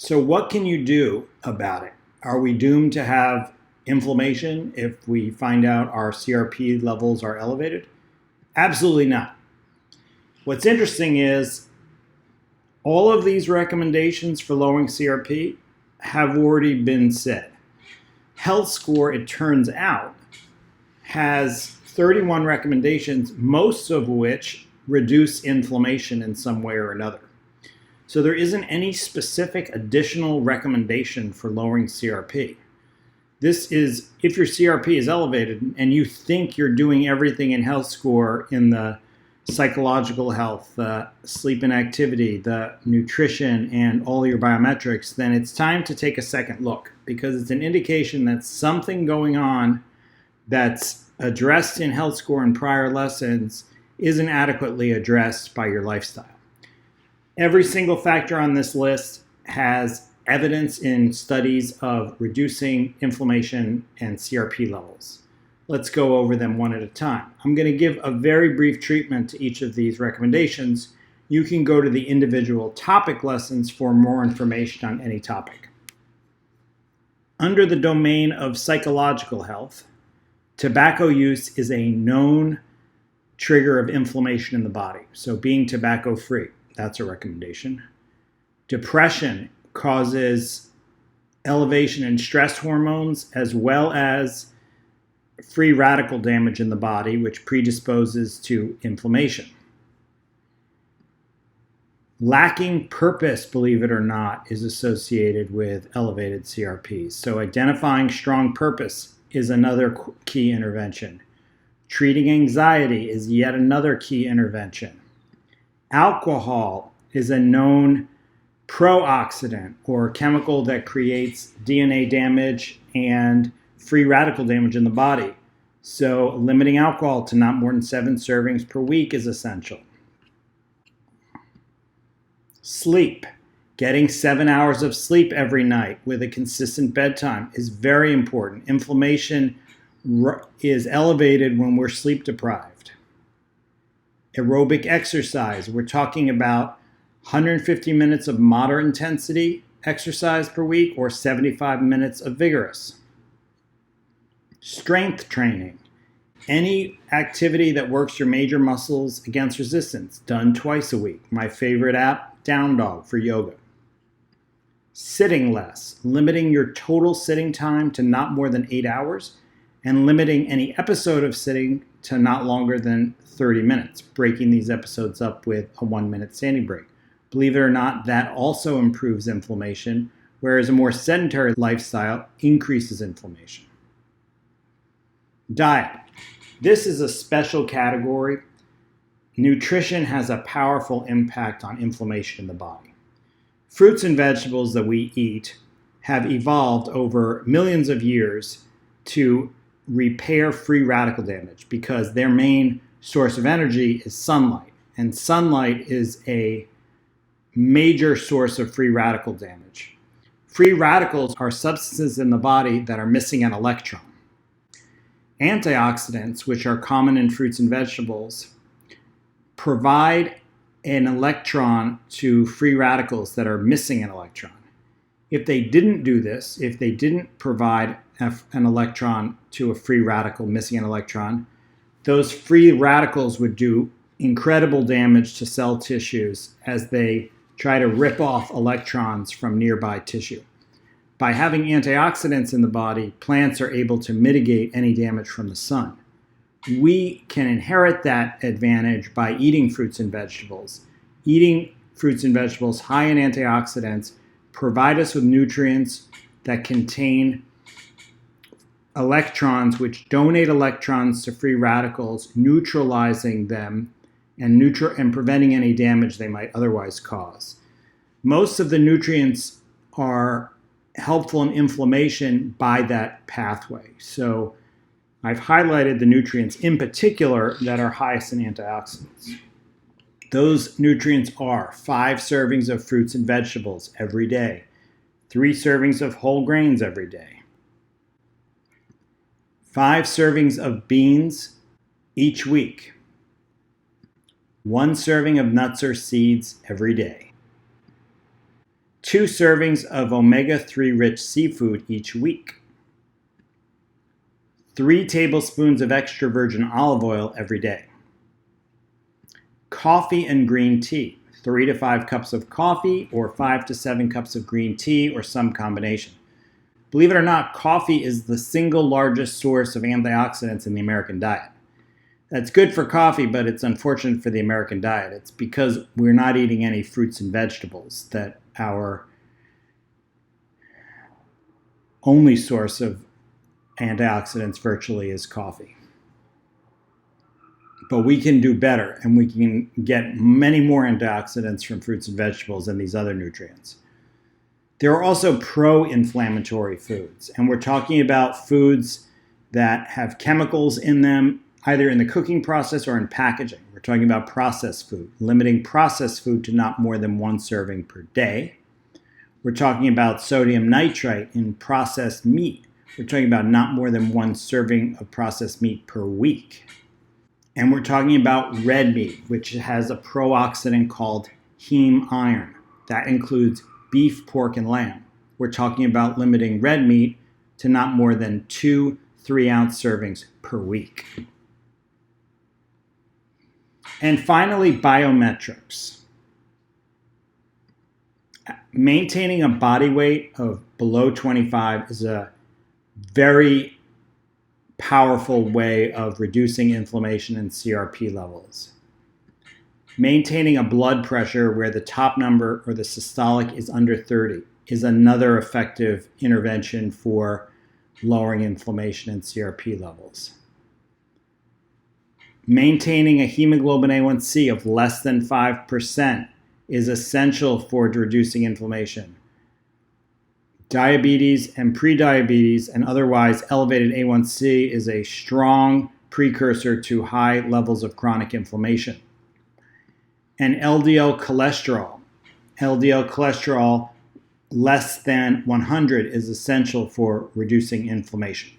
So what can you do about it? Are we doomed to have inflammation if we find out our CRP levels are elevated? Absolutely not. What's interesting is all of these recommendations for lowering CRP have already been said. Health Score, it turns out, has 31 recommendations, most of which reduce inflammation in some way or another. So there isn't any specific additional recommendation for lowering CRP. This is if your CRP is elevated and you think you're doing everything in Health Score in the psychological health, the sleep and activity, the nutrition, and all your biometrics, then it's time to take a second look because it's an indication that something going on that's addressed in Health Score in prior lessons isn't adequately addressed by your lifestyle. Every single factor on this list has evidence in studies of reducing inflammation and CRP levels. Let's go over them one at a time. I'm going to give a very brief treatment to each of these recommendations. You can go to the individual topic lessons for more information on any topic. Under the domain of psychological health, tobacco use is a known trigger of inflammation in the body. So being tobacco-free, that's a recommendation. Depression causes elevation in stress hormones as well as free radical damage in the body, which predisposes to inflammation. Lacking purpose, believe it or not, is associated with elevated CRPs. So identifying strong purpose is another key intervention. Treating anxiety is yet another key intervention. Alcohol is a known pro-oxidant or chemical that creates DNA damage and free radical damage in the body. So limiting alcohol to not more than 7 servings per week is essential. Sleep. Getting 7 hours of sleep every night with a consistent bedtime is very important. Inflammation is elevated when we're sleep deprived. Aerobic exercise. We're talking about 150 minutes of moderate intensity exercise per week or 75 minutes of vigorous. Strength training. Any activity that works your major muscles against resistance, done twice a week. My favorite app, Down Dog for yoga. Sitting less, limiting your total sitting time to not more than 8 hours and limiting any episode of sitting to not longer than 30 minutes, breaking these episodes up with a 1-minute standing break. Believe it or not, that also improves inflammation, whereas a more sedentary lifestyle increases inflammation. Diet. This is a special category. Nutrition has a powerful impact on inflammation in the body. Fruits and vegetables that we eat have evolved over millions of years to repair free radical damage because their main source of energy is sunlight. And sunlight is a major source of free radical damage. Free radicals are substances in the body that are missing an electron. Antioxidants, which are common in fruits and vegetables, provide an electron to free radicals that are missing an electron. If they didn't do this, if they didn't provide an electron to a free radical missing an electron, those free radicals would do incredible damage to cell tissues as they try to rip off electrons from nearby tissue. By having antioxidants in the body, plants are able to mitigate any damage from the sun. We can inherit that advantage by eating fruits and vegetables. Eating fruits and vegetables high in antioxidants provide us with nutrients that contain electrons, which donate electrons to free radicals, neutralizing them and preventing any damage they might otherwise cause. Most of the nutrients are helpful in inflammation by that pathway. So I've highlighted the nutrients in particular that are highest in antioxidants. Those nutrients are 5 servings of fruits and vegetables every day, 3 servings of whole grains every day, 5 servings of beans each week, 1 serving of nuts or seeds every day, 2 servings of omega-3 rich seafood each week. 3 tablespoons of extra virgin olive oil every day. Coffee and green tea. 3 to 5 cups of coffee or 5 to 7 cups of green tea or some combination. Believe it or not, coffee is the single largest source of antioxidants in the American diet. That's good for coffee, but it's unfortunate for the American diet. It's because we're not eating any fruits and vegetables that our only source of antioxidants virtually is coffee. But we can do better, and we can get many more antioxidants from fruits and vegetables than these other nutrients. There are also pro-inflammatory foods, and we're talking about foods that have chemicals in them, either in the cooking process or in packaging. We're talking about processed food, limiting processed food to not more than 1 serving per day. We're talking about sodium nitrite in processed meat. We're talking about not more than 1 serving of processed meat per week. And we're talking about red meat, which has a pro-oxidant called heme iron. That includes beef, pork, and lamb. We're talking about limiting red meat to not more than 2 3-ounce servings per week. And finally, biometrics. Maintaining a body weight of below 25 is a very powerful way of reducing inflammation and CRP levels. Maintaining a blood pressure where the top number or the systolic is under 30 is another effective intervention for lowering inflammation and CRP levels. Maintaining a hemoglobin A1C of less than 5% is essential for reducing inflammation. Diabetes and prediabetes and otherwise elevated A1C is a strong precursor to high levels of chronic inflammation. And LDL cholesterol less than 100 is essential for reducing inflammation.